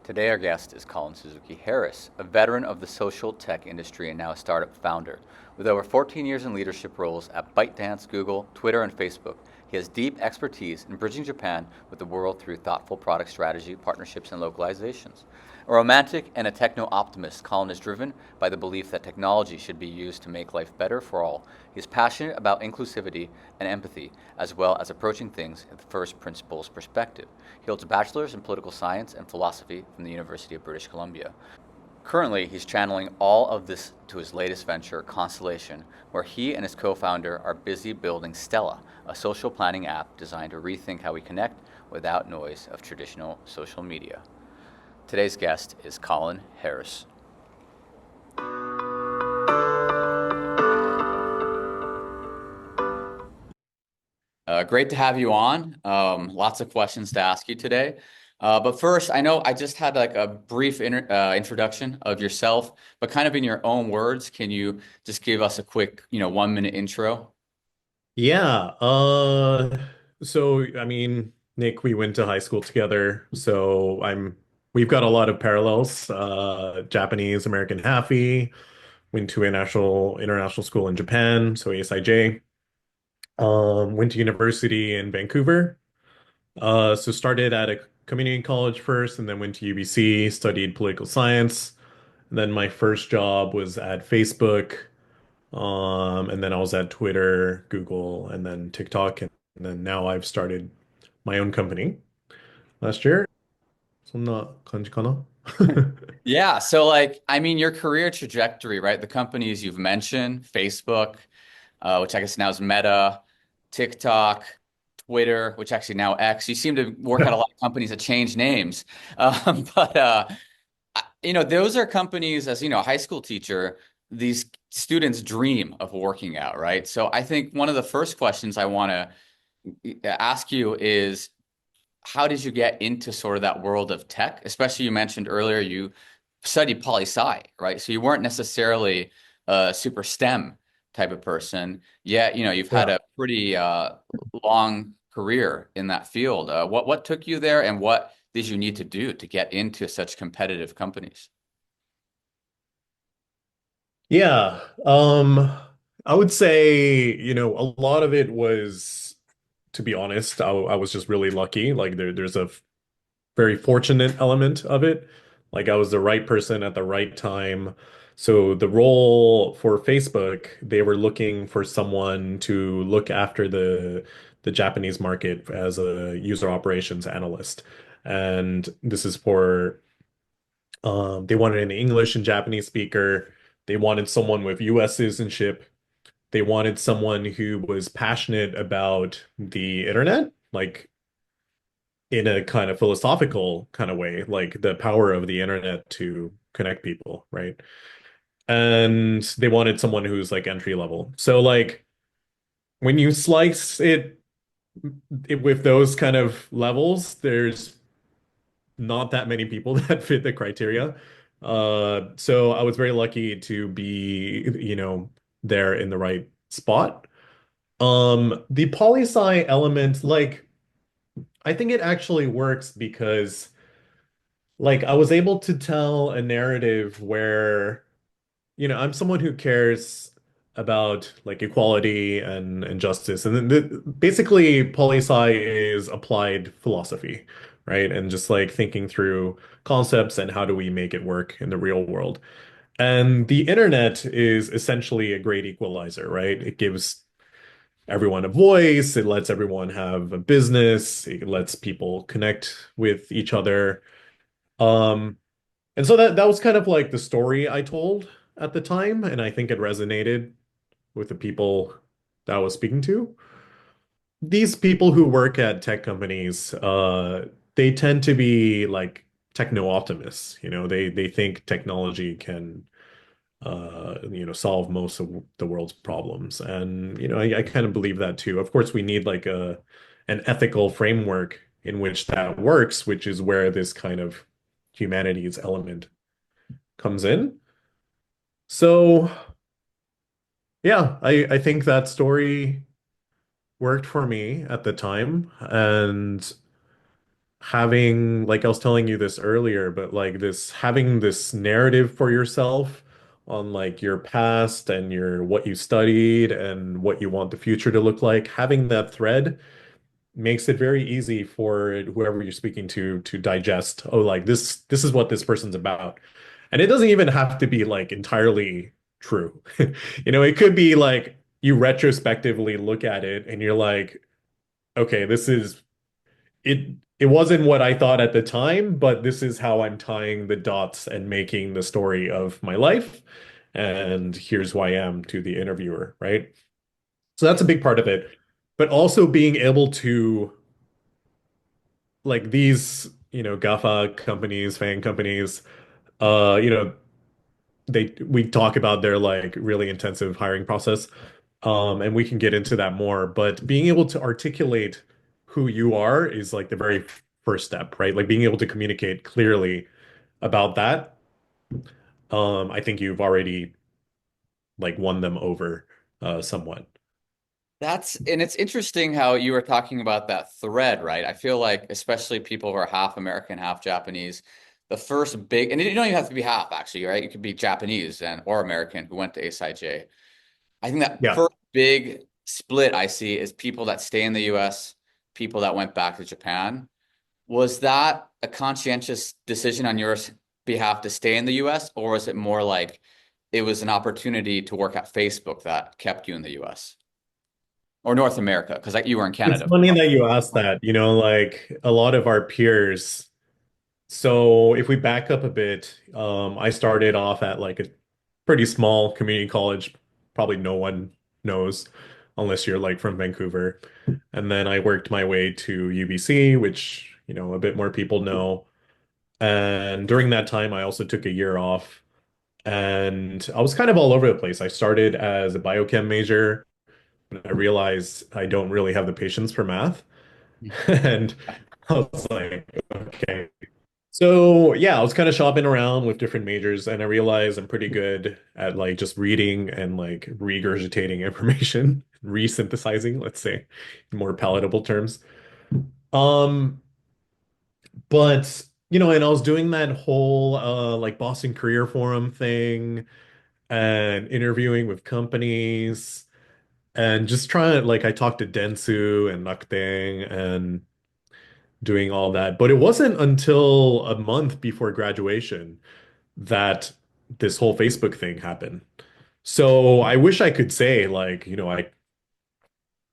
Today, our guest is Colin Suzuki Harris, a veteran of the social tech industry and now a startup founder. With over 14 years in leadership roles at ByteDance, Google, Twitter, and Facebook, he has deep expertise in bridging Japan with the world through thoughtful product strategy, partnerships, and localizations. A romantic and a techno-optimist, Colin is driven by the belief that technology should be used to make life better for all. He is passionate about inclusivity and empathy, as well as approaching things in the first principles perspective. He holds a bachelor's in political science and philosophy from the University of British Columbia. Currently, he's channeling all of this to his latest venture, Constellation, where he and his co-founder are busy building Stella, a social planning app designed to rethink how we connect without noise of traditional social media. Today's guest is Colin Harris. Great to have you on. Lots of questions to ask you today. But first, I know I just had like a brief introduction of yourself, but kind of in your own words, can you just give us a quick, 1 minute intro? Yeah, I mean, Nick, we went to high school together, so we've got a lot of parallels. Japanese American halfie, went to a national international school in Japan, so ASIJ. Went to university in Vancouver. So started at a community college first, and then went to UBC, studied political science. And then my first job was at Facebook. And then I was at Twitter, Google, and then TikTok, and then now I've started my own company last year. そんな感じかな? Yeah, so like, I mean, your career trajectory, right? The companies you've mentioned, Facebook, which I guess now is Meta, TikTok, Twitter, which actually now X. You seem to work at a lot of companies that change names. But those are companies, as you know, a high school teacher, these students dream of working out, right? So I think one of the first questions I want to ask you is, how did you get into sort of that world of tech? Especially you mentioned earlier you studied poli-sci, right? So you weren't necessarily a super STEM type of person, yet, you've had Yeah. a pretty long career in that field. What took you there, and what did you need to do to get into such competitive companies? Yeah. I would say, a lot of it was, to be honest, I was just really lucky. Like there's a very fortunate element of it. Like I was the right person at the right time. So the role for Facebook, they were looking for someone to look after the Japanese market as a user operations analyst. And this is for they wanted an English and Japanese speaker. They wanted someone with US citizenship. They wanted someone who was passionate about the internet, like in a kind of philosophical kind of way, like the power of the internet to connect people, right? And they wanted someone who's like entry level. So like when you slice it with those kind of levels, there's not that many people that fit the criteria. So I was very lucky to be, there in the right spot. The poli-sci element, like I think it actually works because like I was able to tell a narrative where, I'm someone who cares about like equality and justice. And then basically poli-sci is applied philosophy, right? And just like thinking through concepts and how do we make it work in the real world. And the internet is essentially a great equalizer, right? It gives everyone a voice, it lets everyone have a business, it lets people connect with each other. Um, and so that was kind of like the story I told at the time, and I think it resonated with the people that I was speaking to. These people who work at tech companies, they tend to be like techno-optimists. They think technology can solve most of the world's problems. And, I kind of believe that too. Of course, we need like an ethical framework in which that works, which is where this kind of humanities element comes in. So yeah, I think that story worked for me at the time. And having, like I was telling you this earlier, but like this having this narrative for yourself on like your past and your what you studied and what you want the future to look like, having that thread makes it very easy for whoever you're speaking to digest, oh, like this is what this person's about. And it doesn't even have to be like entirely true. It could be like you retrospectively look at it and you're like, okay, this is it wasn't what I thought at the time, but this is how I'm tying the dots and making the story of my life. And here's who I am to the interviewer, right? So that's a big part of it. But also being able to like these, GAFA companies, fan companies, uh, you know, we talk about their like really intensive hiring process. And we can get into that more, but being able to articulate who you are is like the very first step, right? Like being able to communicate clearly about that. I think you've already like won them over somewhat. And it's interesting how you were talking about that thread, right? I feel like, especially people who are half American, half Japanese, the first big, and you don't even have to be half actually, right? You could be Japanese and or American who went to ASIJ. I think that Yeah. first big split I see is people that stay in the US, people that went back to Japan. Was that a conscientious decision on your behalf to stay in the US, or was it more like it was an opportunity to work at Facebook that kept you in the US or North America? Because like you were in It's Canada. funny that you asked that, like a lot of our peers. So if we back up a bit, I started off at like a pretty small community college, probably no one knows unless you're like from Vancouver. And then I worked my way to UBC, which, a bit more people know. And during that time, I also took a year off and I was kind of all over the place. I started as a biochem major, but I realized I don't really have the patience for math. And I was like, okay. So yeah, I was kind of shopping around with different majors and I realized I'm pretty good at like just reading and like regurgitating information, resynthesizing, let's say, in more palatable terms. Um, but and I was doing that whole like Boston Career Forum thing and interviewing with companies and just trying to like I talked to Dentsu and Nakdang and doing all that. But it wasn't until a month before graduation that this whole Facebook thing happened. So I wish I could say like, I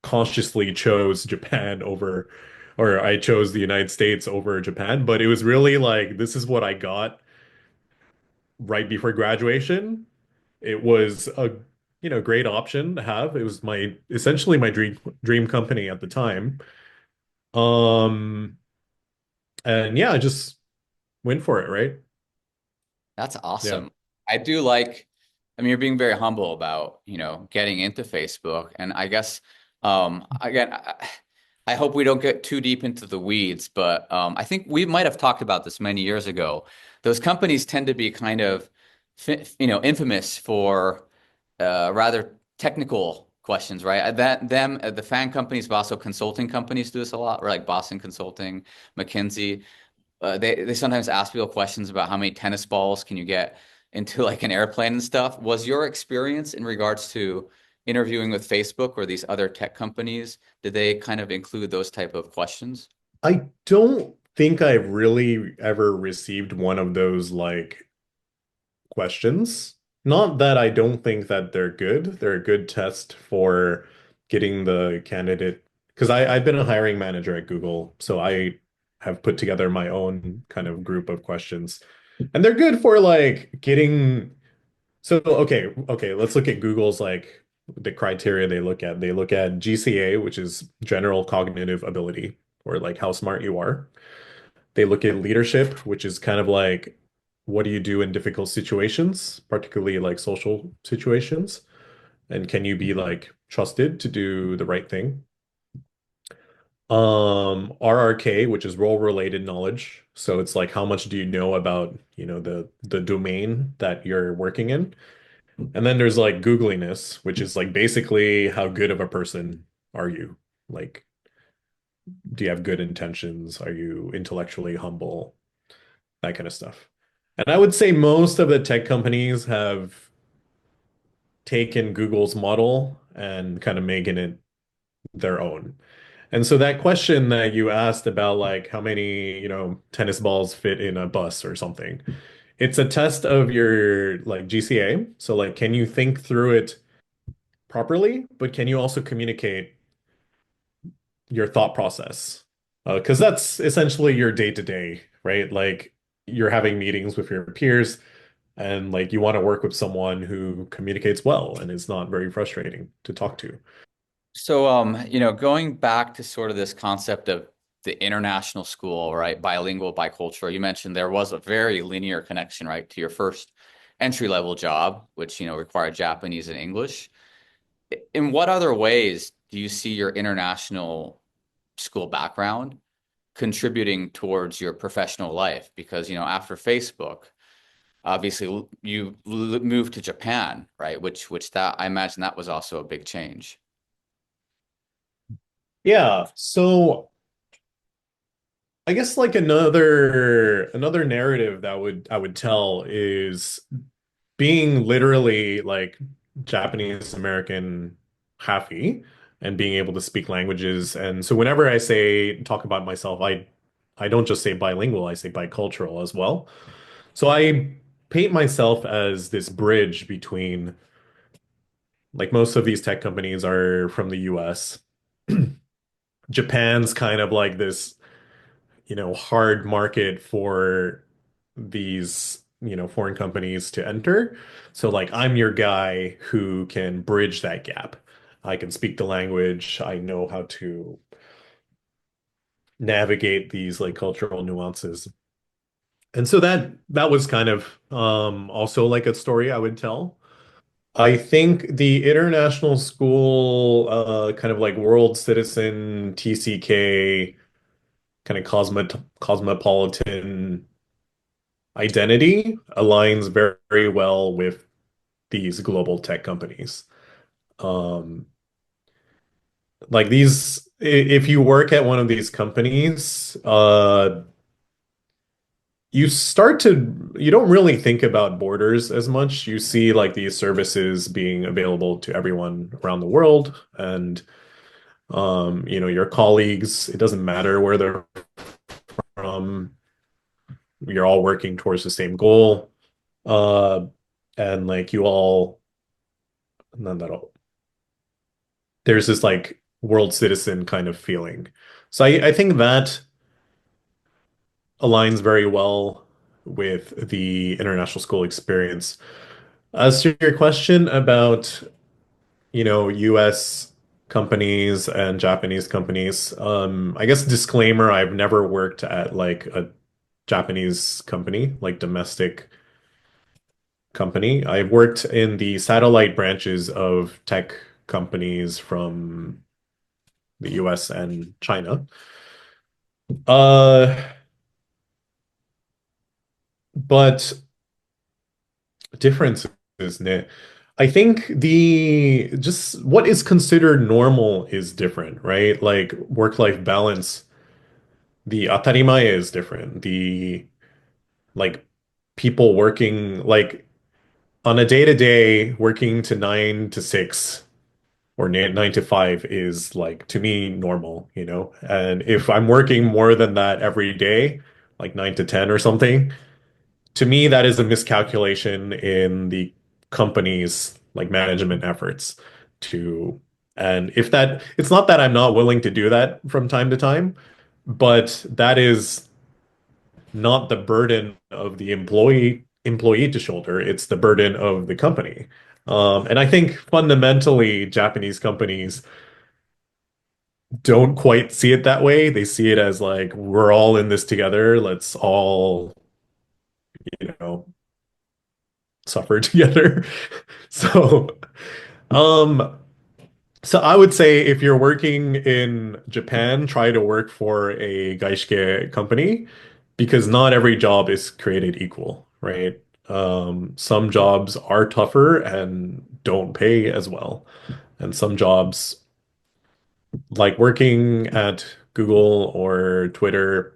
consciously chose Japan over, or I chose the United States over Japan, but it was really like this is what I got right before graduation. It was a, great option to have. It was my essentially my dream company at the time. Um, and yeah, I just went for it, right? That's Yeah. awesome. I do like, I mean, you're being very humble about, getting into Facebook. And I guess, again, I hope we don't get too deep into the weeds, but I think we might have talked about this many years ago. Those companies tend to be kind of, infamous for rather technical questions, right? The fan companies, but also consulting companies do this a lot, or like Boston Consulting, McKinsey. They sometimes ask people questions about how many tennis balls can you get into like an airplane and stuff. Was your experience in regards to interviewing with Facebook or these other tech companies, did they kind of include those type of questions? I don't think I've really ever received one of those like questions. Not that I don't think that they're good. They're a good test for getting the candidate. Because I've been a hiring manager at Google, so I have put together my own kind of group of questions. And they're good for like getting. So okay, let's look at Google's like the criteria they look at. They look at GCA, which is general cognitive ability, or like how smart you are. They look at leadership, which is kind of like what do you do in difficult situations, particularly like social situations, and can you be like trusted to do the right thing? RRK, which is role related knowledge. So it's like how much do you know about, the domain that you're working in? And then there's like Googliness, which is like basically how good of a person are you? Like Do you have good intentions? Are you intellectually humble? That kind of stuff. And I would say most of the tech companies have taken Google's model and kind of making it their own. And so that question that you asked about like how many, tennis balls fit in a bus or something, it's a test of your like GCA. So like can you think through it properly, but can you also communicate your thought process? Because that's essentially your day to day, right? Like you're having meetings with your peers and like you want to work with someone who communicates well and is not very frustrating to talk to. So, going back to sort of this concept of the international school, right? Bilingual, bicultural, you mentioned there was a very linear connection, right, to your first entry level job, which, required Japanese and English. In what other ways do you see your international school background contributing towards your professional life? Because, after Facebook, obviously you moved to Japan, right? Which that I imagine that was also a big change. Yeah, so I guess like another narrative that would I would tell is being literally like Japanese American halfy and being able to speak languages. And so whenever I say talk about myself, I don't just say bilingual, I say bicultural as well. So I paint myself as this bridge between like most of these tech companies are from the US. Japan's kind of like this, hard market for these, foreign companies to enter. So like I'm your guy who can bridge that gap. I can speak the language. I know how to navigate these like cultural nuances. And so that was kind of also like a story I would tell. I think the international school kind of like world citizen TCK kind of cosmopolitan identity aligns very, very well with these global tech companies. Um, like if you work at one of these companies, you don't really think about borders as much. You see like these services being available to everyone around the world and your colleagues, it doesn't matter where they're from. You're all working towards the same goal. Uh, and like you all, not that all, there's this like world citizen kind of feeling. So I think that aligns very well with the international school experience. As to your question about, US companies and Japanese companies, I guess disclaimer, I've never worked at like a Japanese company, like domestic company. I've worked in the satellite branches of tech companies from the US and China. Uh, but differences, Nick. I think the just what is considered normal is different, right? Like work-life balance, the atarimae is different. The like people working like on a day-to-day working to 9 to 6 or 9 to 5 is like to me normal. And if I'm working more than that every day, like 9 to 10 or something, to me that is a miscalculation in the company's like management efforts to and if that it's not that I'm not willing to do that from time to time, but that is not the burden of the employee to shoulder, it's the burden of the company. And I think fundamentally Japanese companies don't quite see it that way. They see it as like we're all in this together. Let's all, you know, suffer together. So, um, so I would say if you're working in Japan, try to work for a gaishike company because not every job is created equal, right? Some jobs are tougher and don't pay as well. And some jobs like working at Google or Twitter,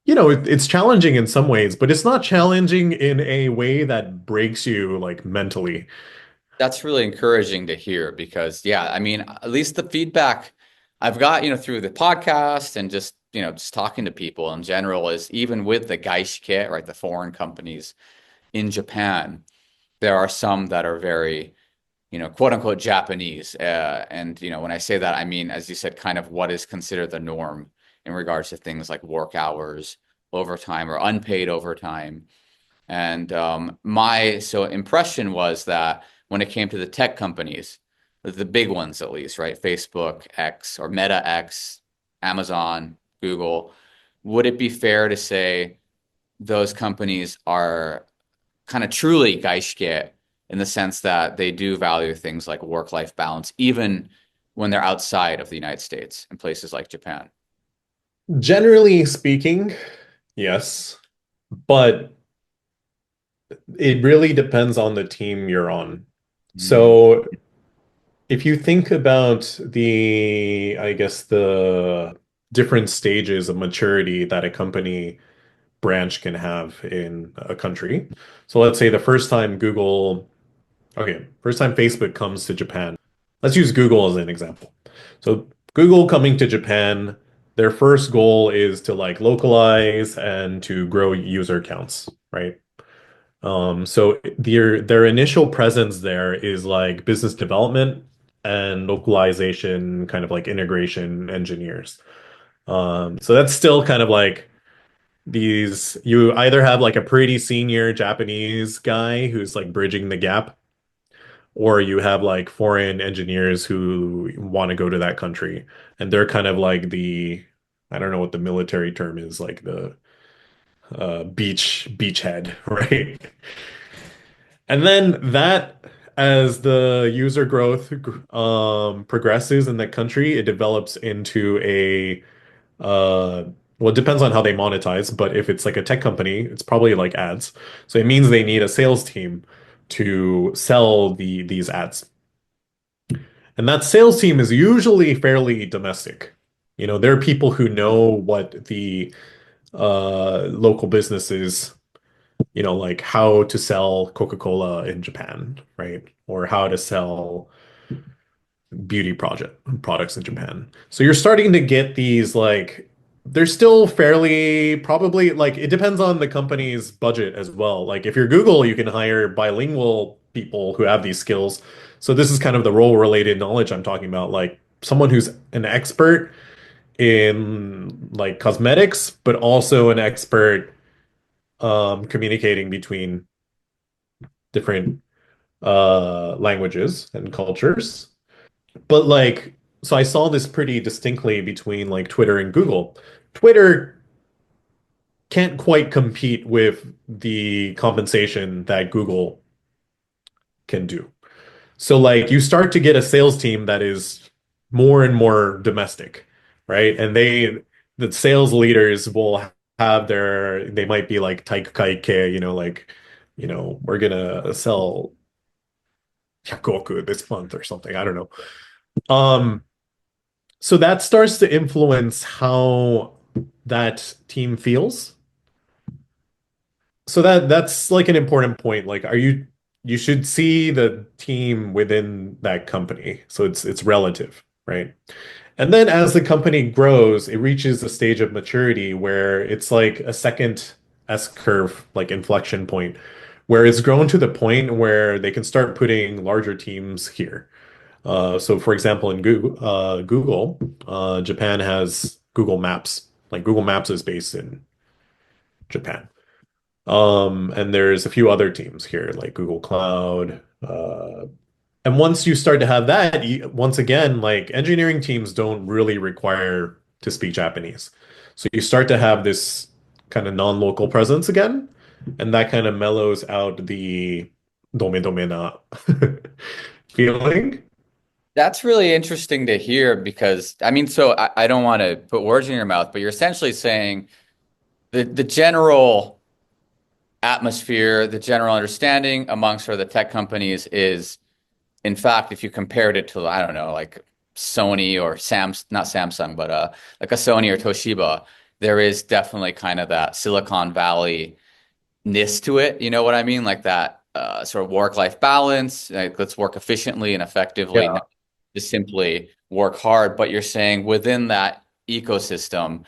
it's challenging in some ways, but it's not challenging in a way that breaks you like mentally. That's really encouraging to hear because, yeah, I mean, at least the feedback I've got, through the podcast and just, just talking to people in general is even with the Gaishke, right, the foreign companies in Japan, there are some that are very, quote unquote Japanese. And, when I say that, I mean, as you said, kind of what is considered the norm in regards to things like work hours, overtime, or unpaid overtime. And my impression was that when it came to the tech companies, the big ones at least, right? Facebook, X, or Meta X, Amazon, Google, would it be fair to say those companies are kind of truly Geistke in the sense that they do value things like work-life balance, even when they're outside of the United States in places like Japan? Generally speaking, yes, but it really depends on the team you're on. Mm. So if you think about I guess the different stages of maturity that a company branch can have in a country. So let's say the first time first time Facebook comes to Japan. Let's use Google as an example. So Google coming to Japan, their first goal is to like localize and to grow user counts, right? So their initial presence there is like business development and localization, kind of like integration engineers. So that's still kind of like you either have like a pretty senior Japanese guy who's like bridging the gap, or you have like foreign engineers who want to go to that country, and they're kind of like I don't know what the military term is, like the beachhead, right? And then as the user growth progresses in that country, it develops into well, it depends on how they monetize, but if it's like a tech company, it's probably like ads. So it means they need a sales team to sell these ads. And that sales team is usually fairly domestic. There are people who know what the local businesses, like how to sell Coca-Cola in Japan, right? Or how to sell beauty project products in Japan. So you're starting to get these like they're still fairly probably like it depends on the company's budget as well. Like if you're Google, you can hire bilingual people who have these skills. So this is kind of the role related knowledge I'm talking about, like someone who's an expert in like cosmetics, but also an expert communicating between different languages and cultures. But like, so I saw this pretty distinctly between like Twitter and Google. Twitter can't quite compete with the compensation that Google can do. So like you start to get a sales team that is more and more domestic, right? And the sales leaders will have they might be like taikukaike, like, we're gonna sell Yakoku this month or something. I don't know. Um, So that starts to influence how that team feels. So that's like an important point. Like, you should see the team within that company. So it's relative, right? And then as the company grows, it reaches a stage of maturity where it's like a second S curve, like inflection point, where it's grown to the point where they can start putting larger teams here. So for example, in Google, Japan has Google Maps. Like Google Maps is based in Japan. And there's a few other teams here, like Google Cloud. And once you start to have that, once again, like engineering teams don't really require to speak Japanese. So you start to have this kind of non-local presence again, and that kind of mellows out the dome na feeling. That's really interesting to hear because, I mean, I don't want to put words in your mouth, but you're essentially saying the general atmosphere, the general understanding amongst sort of the tech companies is, in fact, if you compared it to, I don't know, like Sony or not Samsung, but like a Sony or Toshiba, there is definitely kind of that Silicon Valley ness to it. You know what I mean? Like that sort of work-life balance. Like, let's work efficiently and effectively, Yeah. not just simply work hard. But you're saying within that ecosystem,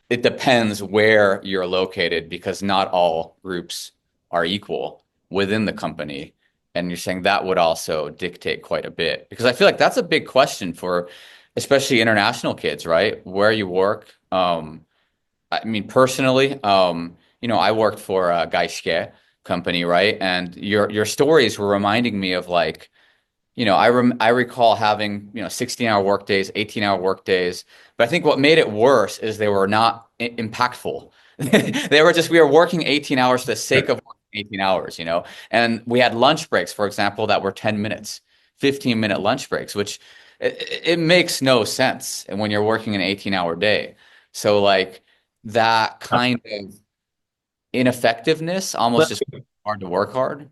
it depends where you're located because not all groups are equal within the company. And you're saying that would also dictate quite a bit because I feel like that's a big question for especially international kids, right? Where you work. I mean, personally, I worked for a Gaishke company, right? And your stories were reminding me of like, I recall having, 16-hour work days, 18-hour work days. But I think what made it worse is they were not impactful. We were working 18 hours for the sake of working 18 hours, And we had lunch breaks, for example, that were 10 minutes, 15-minute lunch breaks, which it makes no sense when you're working an 18-hour day. So like that kind of ineffectiveness, almost just hard to work hard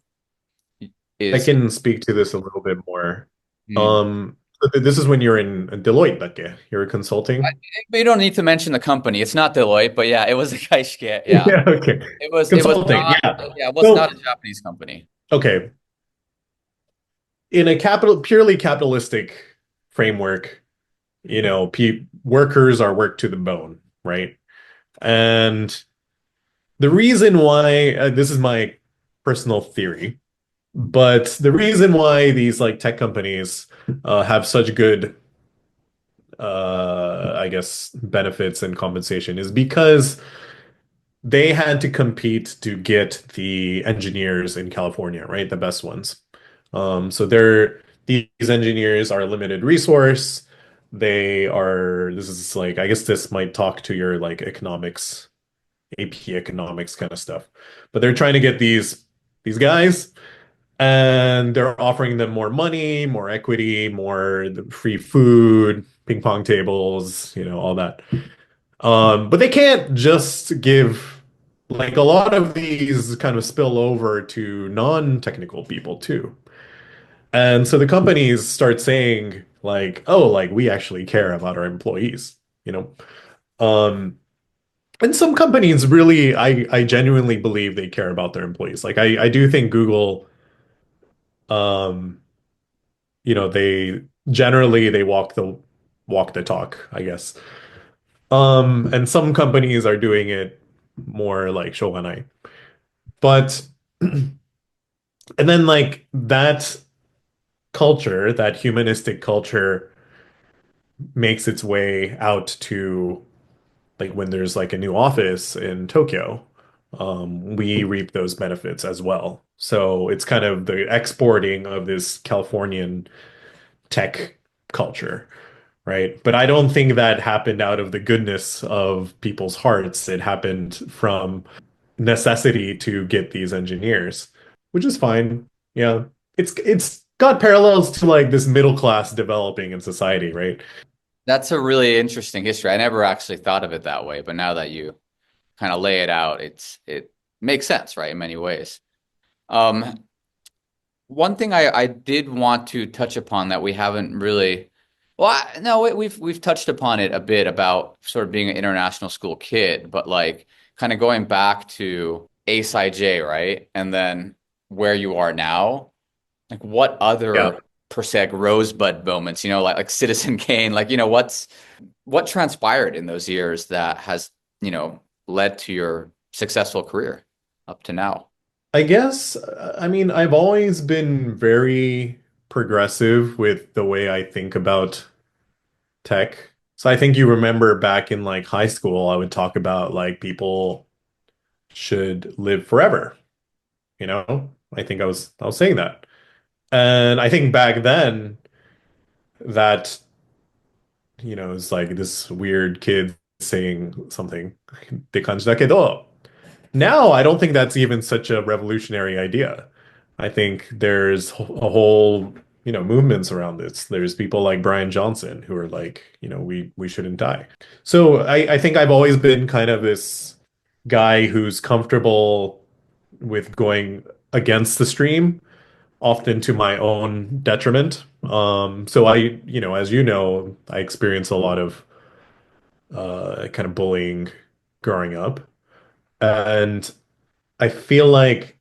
I is. can speak to this a little bit more. Hmm. This is when you're in Deloitte, that you're consulting. You don't need to mention the company. It's not Deloitte, but yeah, it was a Gaishke. Yeah. Yeah, okay. It was Consulting, not, yeah. yeah, it was not a So, Japanese company. okay, in a purely capitalistic framework, pe workers are worked to the bone, right? And the reason why, this is my personal theory, but the reason why these like tech companies have such good, I guess, benefits and compensation is because they had to compete to get the engineers in California, right? The best ones. So these engineers are a limited resource. This is like, I guess this might talk to your like economics, AP economics kind of stuff. But they're trying to get these guys and they're offering them more money, more equity, more free food, ping pong tables, all that. But they can't just give like a lot of these kind of spill over to non-technical people too. And so the companies start saying like, oh, like we actually care about our employees, you know. Um, and some companies really, I genuinely believe they care about their employees. Like I do think Google, um, they generally they walk the talk, I guess. And some companies are doing it more like shogunai. But and then like that culture, that humanistic culture makes its way out to like when there's like a new office in Tokyo, we reap those benefits as well. So it's kind of the exporting of this Californian tech culture, right? But I don't think that happened out of the goodness of people's hearts. It happened from necessity to get these engineers, which is fine. Yeah. It's got parallels to like this middle class developing in society, right? That's a really interesting history. I never actually thought of it that way, but now that you kind of lay it out, it makes sense, right, in many ways. Um, One thing I did want to touch upon that we haven't really, well, no, we've touched upon it a bit about sort of being an international school kid, but like kind of going back to ASIJ, right? And then where you are now, like what Yeah. other per se like, rosebud moments, like Citizen Kane, like what transpired in those years that has, led to your successful career up to now? I guess, I mean, I've always been very progressive with the way I think about tech. So I think you remember back in like high school, I would talk about like people should live forever, you know? I was saying that. And I think back then that, it's like this weird kid saying something. って感じだけど, now I don't think that's even such a revolutionary idea. I think there's a whole, movements around this. There's people like Brian Johnson who are like, we shouldn't die. So I think I've always been kind of this guy who's comfortable with going against the stream often to my own detriment. So as you know, I experienced a lot of kind of bullying growing up. And I feel like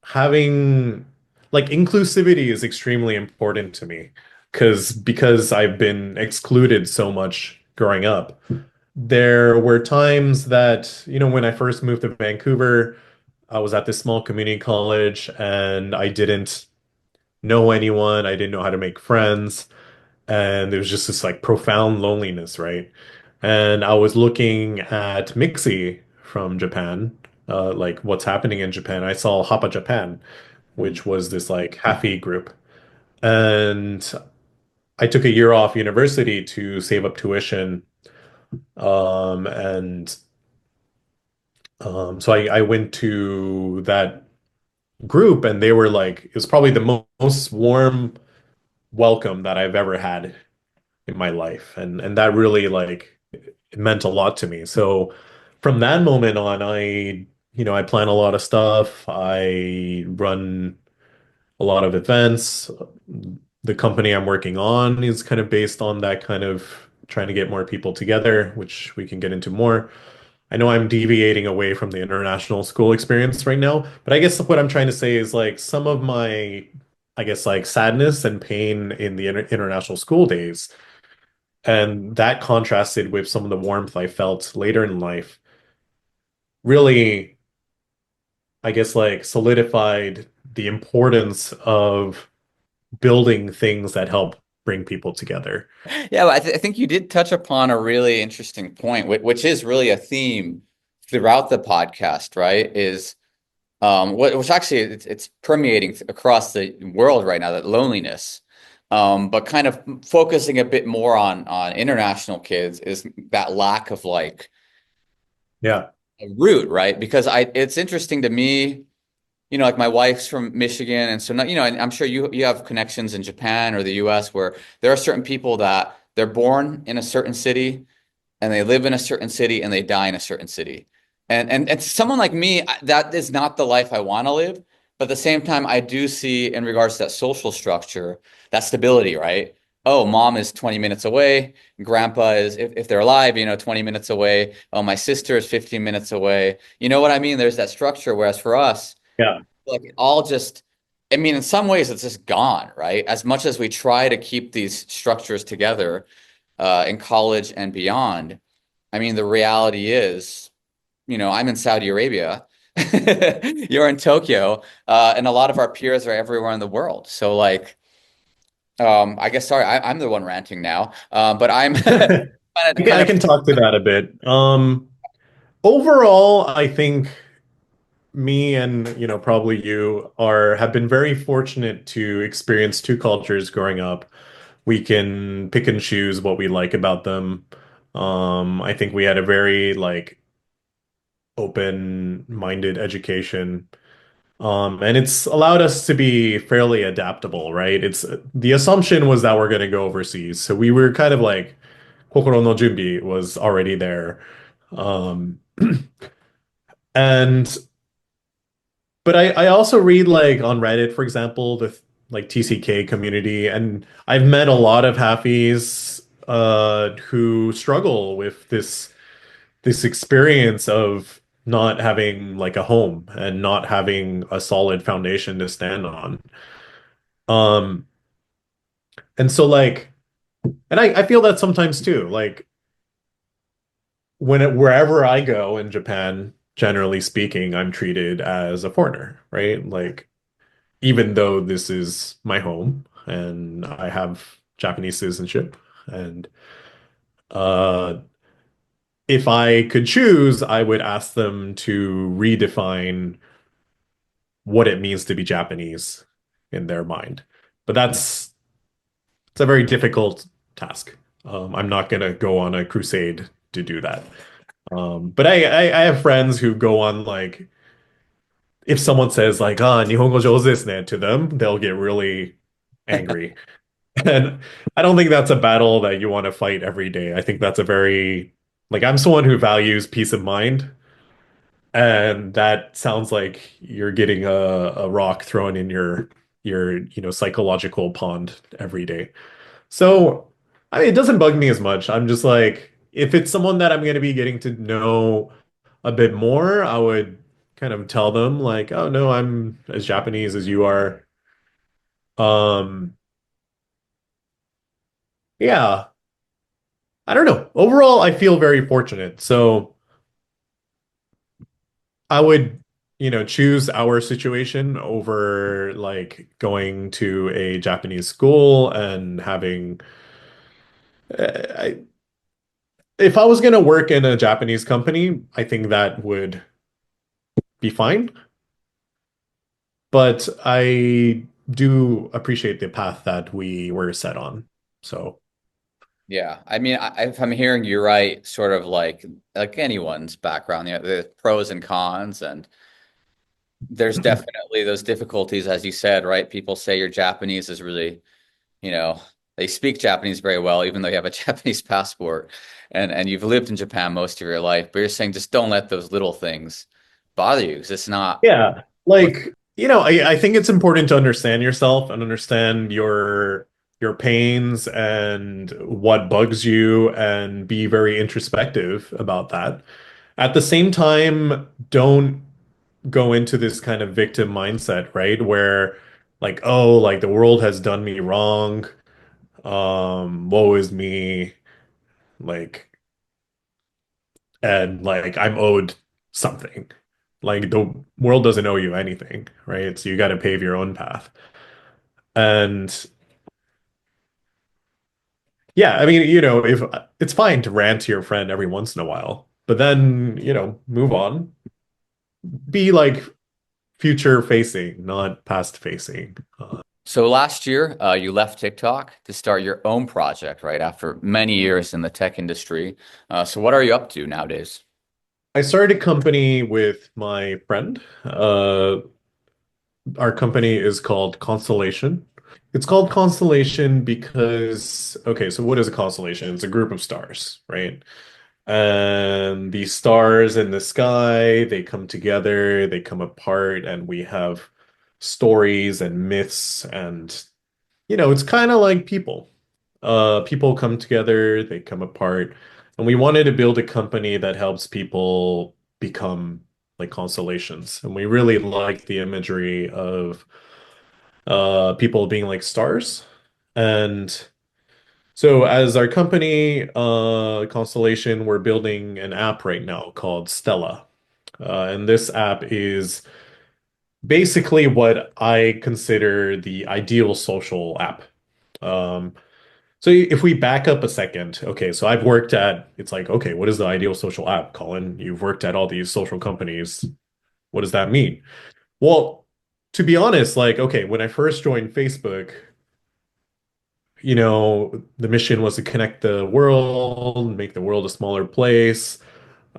having like inclusivity is extremely important to me because I've been excluded so much growing up. There were times that, when I first moved to Vancouver, I was at this small community college and I didn't know anyone. I didn't know how to make friends. And there was just this like profound loneliness, right? And I was looking at Mixi from Japan, like what's happening in Japan. I saw Hapa Japan, which was this like half-e group. And I took a year off university to save up tuition. And so I went to that group and they were like, it was probably the most warm welcome that I've ever had in my life. And that really like it meant a lot to me. So from that moment on, I plan a lot of stuff. I run a lot of events. The company I'm working on is kind of based on that kind of trying to get more people together, which we can get into more. I know I'm deviating away from the international school experience right now, but I guess what I'm trying to say is like some of my, I guess like sadness and pain in the international school days, and that contrasted with some of the warmth I felt later in life, really, I guess like solidified the importance of building things that help bring people together. Yeah, well, I think you did touch upon a really interesting point, which is really a theme throughout the podcast, right? Is which actually it's permeating across the world right now, that loneliness. But kind of focusing a bit more on international kids is that lack of like Yeah. a root, right? Because it's interesting to me, like my wife's from Michigan, and so and I'm sure you have connections in Japan or the US where there are certain people that they're born in a certain city and they live in a certain city and they die in a certain city. And someone like me, that is not the life I want to live. But at the same time, I do see in regards to that social structure, that stability, right? Oh, mom is 20 minutes away. Grandpa is, if they're alive, 20 minutes away. Oh, my sister is 15 minutes away. You know what I mean? There's that structure. Whereas for us, Yeah. like it all just, I mean, in some ways it's just gone, right? As much as we try to keep these structures together in college and beyond, I mean, the reality is, I'm in Saudi Arabia, you're in Tokyo, and a lot of our peers are everywhere in the world. So, like, I guess, sorry, I'm the one ranting now, but I'm kind I of, can talk to that a bit. Overall, I think me and probably you are have been very fortunate to experience two cultures growing up. We can pick and choose what we like about them. I think we had a very like open-minded education. And it's allowed us to be fairly adaptable, right? It's the assumption was that we're going to go overseas. So we were kind of like kokoro no junbi was already there. Um, and but I also read like on Reddit, for example, the like TCK community, and I've met a lot of halfies who struggle with this experience of not having like a home and not having a solid foundation to stand on. Um, and so like, and I feel that sometimes too. Like wherever I go in Japan, generally speaking, I'm treated as a foreigner, right? Like even though this is my home and I have Japanese citizenship, and uh, if I could choose, I would ask them to redefine what it means to be Japanese in their mind. But it's a very difficult task. I'm not gonna go on a crusade to do that. But I have friends who go on like if someone says like ah Nihongo jouzu desu ne to them, they'll get really angry. And I don't think that's a battle that you want to fight every day. I think that's a very like I'm someone who values peace of mind, and that sounds like you're getting a rock thrown in your your, psychological pond every day. So, I mean, it doesn't bug me as much. I'm just like, if it's someone that I'm going to be getting to know a bit more, I would kind of tell them like, oh no, I'm as Japanese as you are. Um, yeah, I don't know. Overall, I feel very fortunate. So I would, choose our situation over like going to a Japanese school and having, I, if I was going to work in a Japanese company, I think that would be fine. But I do appreciate the path that we were set on. So, Yeah, I mean, if I'm hearing you right, sort of like anyone's background, there's pros and cons, and there's definitely those difficulties, as you said, right? People say your Japanese is really, you know, they speak Japanese very well, even though you have a Japanese passport, and you've lived in Japan most of your life. But you're saying just don't let those little things bother you, because it's not yeah, what. like, I think it's important to understand yourself and understand your pains and what bugs you and be very introspective about that. At the same time, don't go into this kind of victim mindset, right? Where like, oh, like the world has done me wrong. Woe is me. Like, and like I'm owed something. Like the world doesn't owe you anything, right? So you got to pave your own path. And yeah, I mean, if it's fine to rant to your friend every once in a while, but then, move on. Be like future facing, not past facing. So last year, you left TikTok to start your own project, right? After many years in the tech industry. So what are you up to nowadays? I started a company with my friend. Our company is called Constellation. It's called Constellation because, okay, so what is a constellation? It's a group of stars, right? And these stars in the sky, they come together, they come apart, and we have stories and myths. And, it's kind of like people. People come together, they come apart. And we wanted to build a company that helps people become like constellations. And we really like the imagery of people being like stars. And so as our company, Constellation, we're building an app right now called Stella. And this app is basically what I consider the ideal social app. Um, so if we back up a second, okay, so I've worked at, it's like, okay, what is the ideal social app, Colin? You've worked at all these social companies. What does that mean? Well, to be honest, like, okay, when I first joined Facebook, the mission was to connect the world, make the world a smaller place.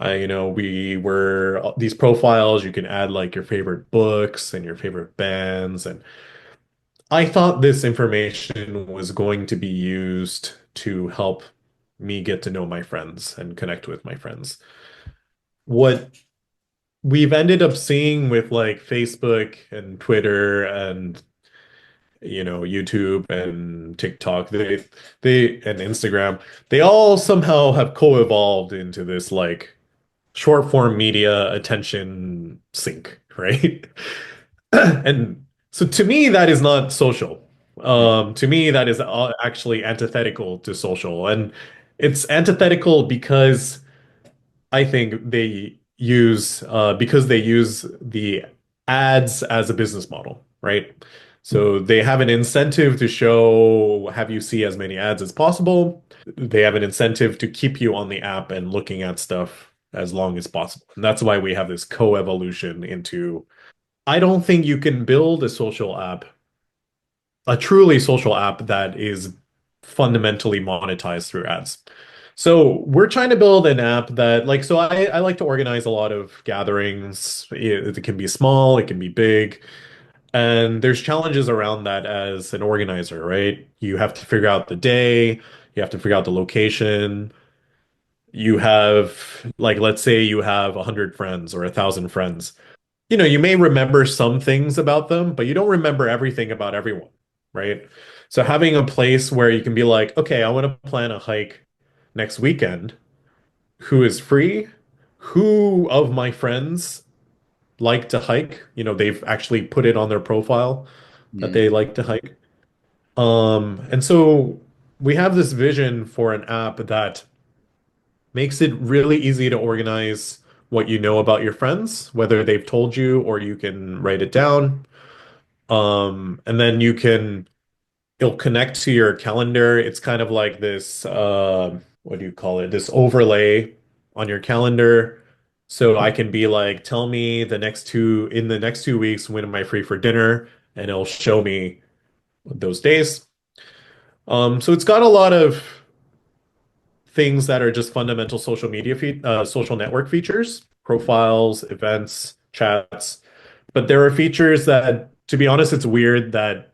We were these profiles, you can add like your favorite books and your favorite bands. And I thought this information was going to be used to help me get to know my friends and connect with my friends. What we've ended up seeing with like Facebook and Twitter and YouTube and TikTok, they and Instagram, they all somehow have co-evolved into this like short form media attention sink, right? And so to me, that is not social. To me, that is actually antithetical to social. And it's antithetical because I think because they use the ads as a business model, right? So they have an incentive to have you see as many ads as possible. They have an incentive to keep you on the app and looking at stuff as long as possible. And that's why we have this co-evolution into, I don't think you can build a truly social app that is fundamentally monetized through ads. So we're trying to build an app that like so I like to organize a lot of gatherings. It can be small, it can be big, and there's challenges around that as an organizer, right? You have to figure out the day, you have to figure out the location. You have like let's say you have 100 friends or 1,000 friends. you may remember some things about them, but you don't remember everything about everyone, right? So having a place where you can be like, okay, I want to plan a hike next weekend. Who is free? Who of my friends like to hike? They've actually put it on their profile that they Mm, like to hike. And so we have this vision for an app that makes it really easy to organize what you know about your friends, whether they've told you or you can write it down. And then it'll connect to your calendar. It's kind of like this, what do you call it? This overlay on your calendar. So I can be like, tell me in the next 2 weeks, when am I free for dinner? And it'll show me those days. So it's got a lot of things that are just fundamental social network features, profiles, events, chats. But there are features that, to be honest, it's weird that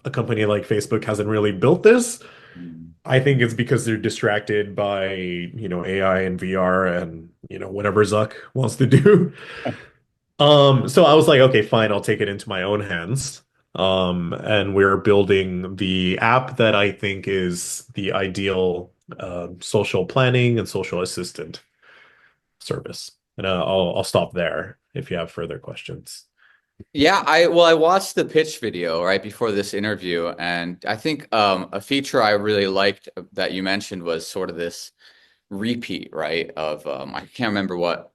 a company like Facebook hasn't really built this. mm. I think it's because they're distracted by, AI and VR and, whatever Zuck wants to do. So I was like, okay, fine, I'll take it into my own hands. And we're building the app that I think is the ideal social planning and social assistant service. And I'll stop there if you have further questions. Yeah, I watched the pitch video right before this interview, and I think a feature I really liked that you mentioned was sort of this repeat, right? Of I can't remember what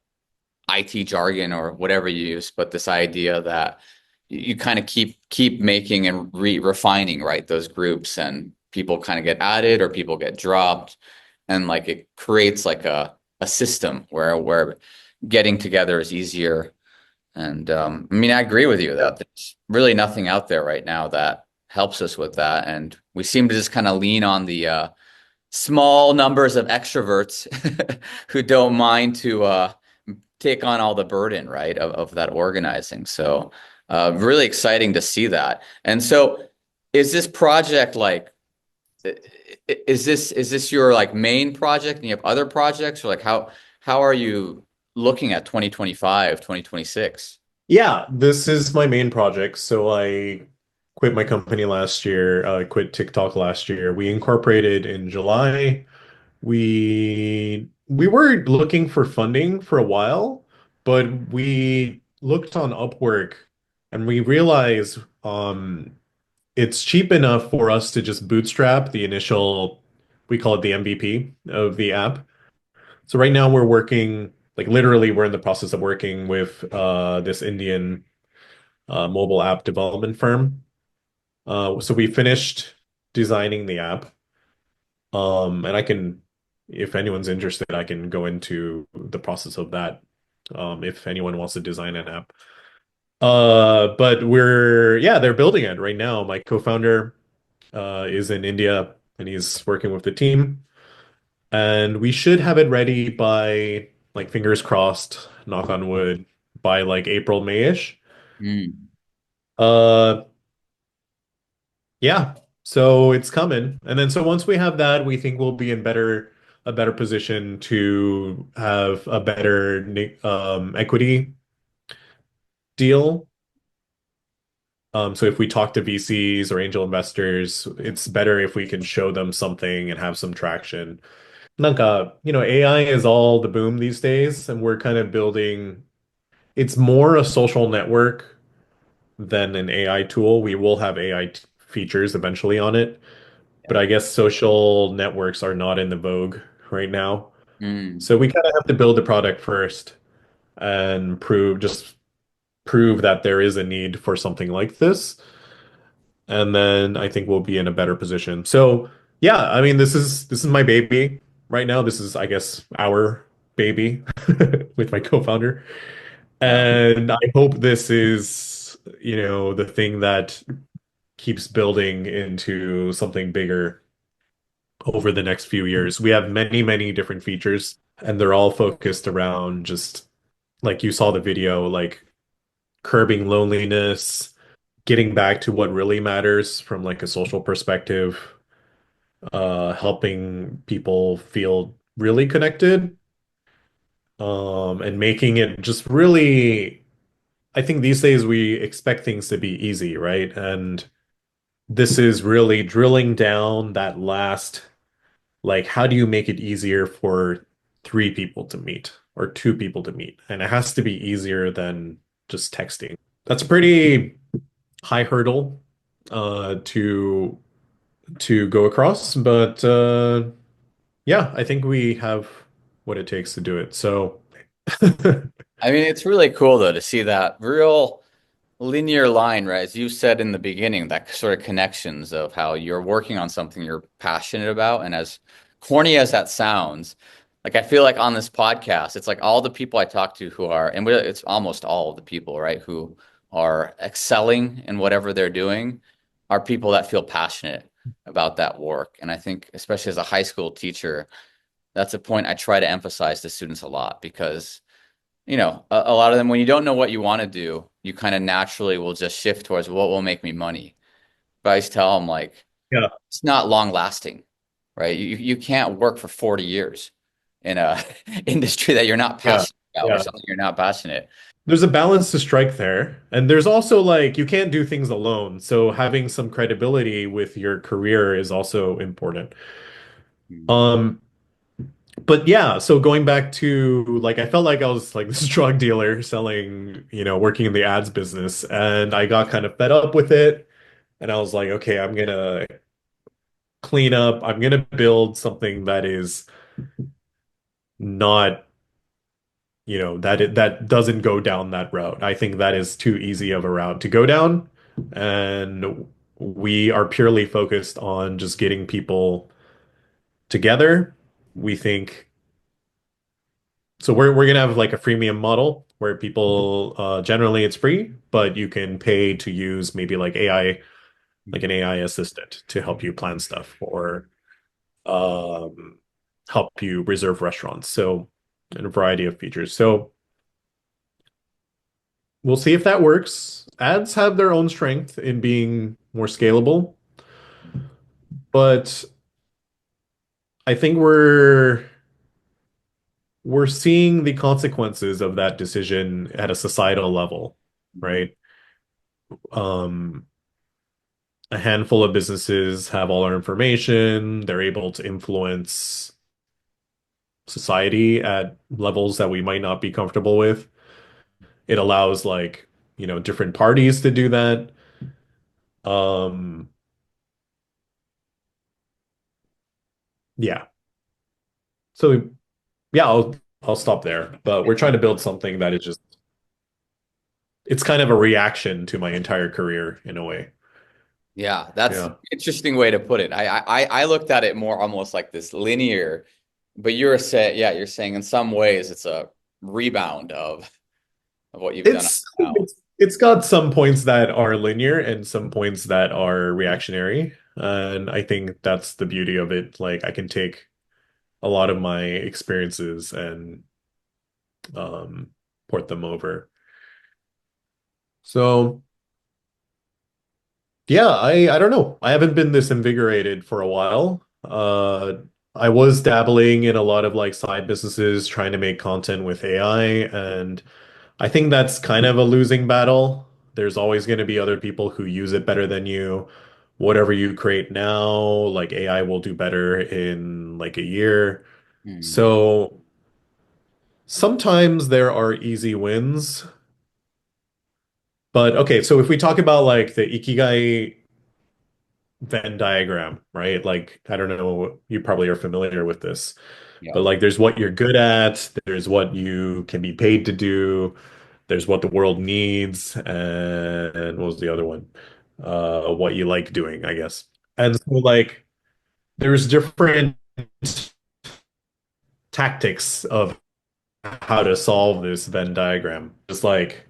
IT jargon or whatever you use, but this idea that you kind of keep making and re refining, right? Those groups, and people kind of get added or people get dropped, and like it creates like a system where getting together is easier. And I mean, I agree with you Yeah. that there's really nothing out there right now that helps us with that, and we seem to just kind of lean on the small numbers of extroverts who don't mind to take on all the burden, right, of that organizing. So, really exciting to see that. And so, is this project like, is this your like main project, and you have other projects, or like how are you looking at 2025, 2026? Yeah, this is my main project. So I quit my company last year, quit TikTok last year. We incorporated in July. We were looking for funding for a while, but we looked on Upwork and we realized it's cheap enough for us to just bootstrap the initial, we call it the MVP of the app. So right now we're working, like literally we're in the process of working with this Indian mobile app development firm. So we finished designing the app. And if anyone's interested, I can go into the process of that. If anyone wants to design an app. But yeah, they're building it right now. My co-founder is in India and he's working with the team. And we should have it ready by, like, fingers crossed, knock on wood, by like April, May-ish. Mm. Uh, yeah, so it's coming. And then so once we have that, we think we'll be in a better position to have a better equity deal. So if we talk to VCs or angel investors, it's better if we can show them something and have some traction. AI is all the boom these days, and we're kind of building, it's more a social network than an AI tool. We will have AI features eventually on it. But I guess social networks are not in the vogue right now. Mm. So we kind of have to build the product first and prove that there is a need for something like this. And then I think we'll be in a better position. So yeah, I mean, this is my baby right now. This is, I guess, our baby with my co-founder. Yeah. And I hope this is, the thing that keeps building into something bigger over the next few years. We have many, many different features, and they're all focused around just like you saw the video, like curbing loneliness, getting back to what really matters from like a social perspective, helping people feel really connected, and making it just really I think these days we expect things to be easy, right? And this is really drilling down that last, like, how do you make it easier for three people to meet or two people to meet? And it has to be easier than just texting. That's a pretty high hurdle to go across, but yeah, I think we have what it takes to do it. So I mean, it's really cool though to see that real linear line, right? As you said in the beginning, that sort of connections of how you're working on something you're passionate about. And as corny as that sounds, like I feel like on this podcast, it's like all the people I talk to who are, and it's almost all of the people, right, who are excelling in whatever they're doing are people that feel passionate about that work. And I think, especially as a high school teacher, that's a point I try to emphasize to students a lot because a lot of them, when you don't know what you want to do, you kind of naturally will just shift towards what will make me money. But I just tell them like yeah, it's not long lasting, right? You can't work for 40 years in a industry that you're not yeah, passionate about or yeah. something you're not passionate. There's a balance to strike there. And there's also like you can't do things alone. So having some credibility with your career is also important. Mm. Um, but yeah, so going back to like I felt like I was like this drug dealer selling, working in the ads business, and I got kind of fed up with it. And I was like, okay, I'm gonna clean up, I'm gonna build something that is not, that doesn't go down that route. I think that is too easy of a route to go down. And we are purely focused on just getting people together. We think so we're gonna have like a freemium model where people generally it's free, but you can pay to use maybe like AI, like an AI assistant to help you plan stuff or um, help you reserve restaurants. So, and a variety of features. So we'll see if that works. Ads have their own strength in being more scalable, but I think we're seeing the consequences of that decision at a societal level, Mhm. right? Um, a handful of businesses have all our information. They're able to influence society at levels that we might not be comfortable with. It allows like, different parties to do that. Um, yeah. So yeah, I'll stop there. But we're trying to build something that is just it's kind of a reaction to my entire career in a way. Yeah, that's Yeah. interesting way to put it. I looked at it more almost like this linear, but you're saying in some ways it's a rebound of what you've done up It's to now. it's got some points that are linear and some points that are reactionary. And I think that's the beauty of it. Like I can take a lot of my experiences and um port them over. So yeah, I don't know. I haven't been this invigorated for a while. I was dabbling in a lot of like side businesses trying to make content with AI, and I think that's kind of a losing battle. There's always going to be other people who use it better than you. Whatever you create now, like AI will do better in like a year. Hmm. So sometimes there are easy wins. But okay, so if we talk about like the Ikigai Venn diagram, right? Like, I don't know, you probably are familiar with this, Yeah. but like there's what you're good at, there's what you can be paid to do, there's what the world needs, and what was the other one? What you like doing, I guess. And so like there's different tactics of how to solve this Venn diagram. Just like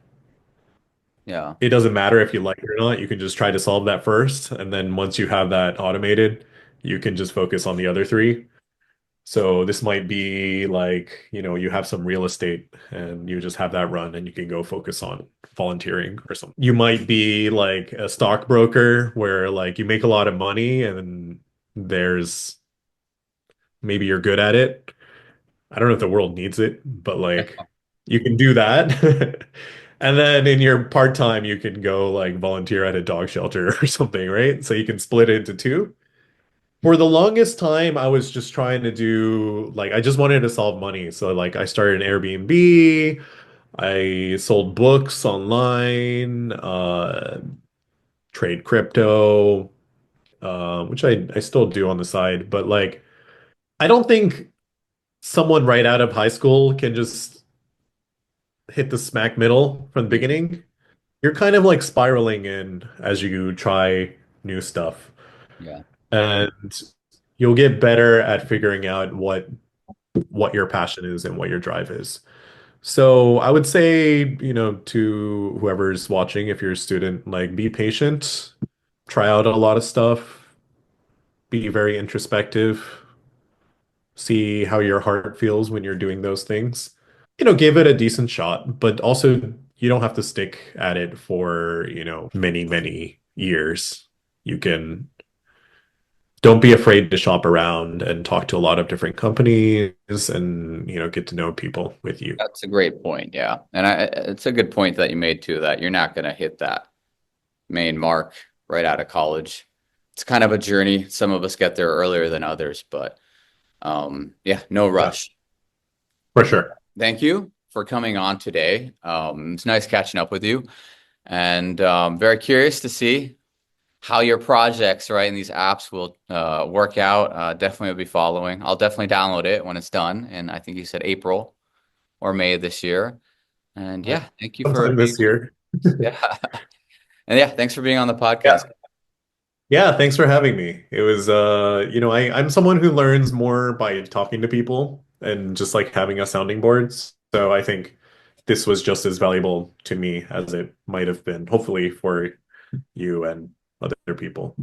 Yeah. it doesn't matter if you like it or not, you can just try to solve that first, and then once you have that automated, you can just focus on the other three. So this might be like, you have some real estate and you just have that run and you can go focus on volunteering or something. You might be like a stockbroker where like you make a lot of money and there's maybe you're good at it. I don't know if the world needs it, but like you can do that. And then in your part-time, you can go like volunteer at a dog shelter or something, right? So you can split it into two. For the longest time, I was just trying to do like I just wanted to solve money. So like I started an Airbnb, I sold books online, trade crypto, which I still do on the side. But like I don't think someone right out of high school can just hit the smack middle from the Yeah. beginning. You're kind of like spiraling in as you try new stuff. Yeah. And you'll get better at figuring out what your passion is and what your drive is. So I would say, to whoever's watching, if you're a student, like be patient, try out a lot of stuff, be very introspective, see how your heart feels when you're doing those things. Give it a decent shot, but also you don't have to stick at it for, many, many years. You can don't be afraid to shop around and talk to a lot of different companies and, get to know people with you. That's a great point. Yeah. And it's a good point that you made too, that you're not going to hit that main mark right out of college. It's kind of a journey. Some of us get there earlier than others, but yeah, no Yeah, rush. for sure. Thank you for coming on today. It's nice catching up with you, and very curious to see how your projects, right, and these apps will work out. Definitely will be following. I'll definitely download it when it's done, and I think you said April or May of this year. And Uh, yeah, thank you for Sometime being, this year. yeah, and yeah, thanks for being on the Yeah. podcast. Yeah, thanks for having me. It was I'm someone who learns more by talking to people and just like having a sounding board. So I think this was just as valuable to me as it might have been, hopefully, for you and other people.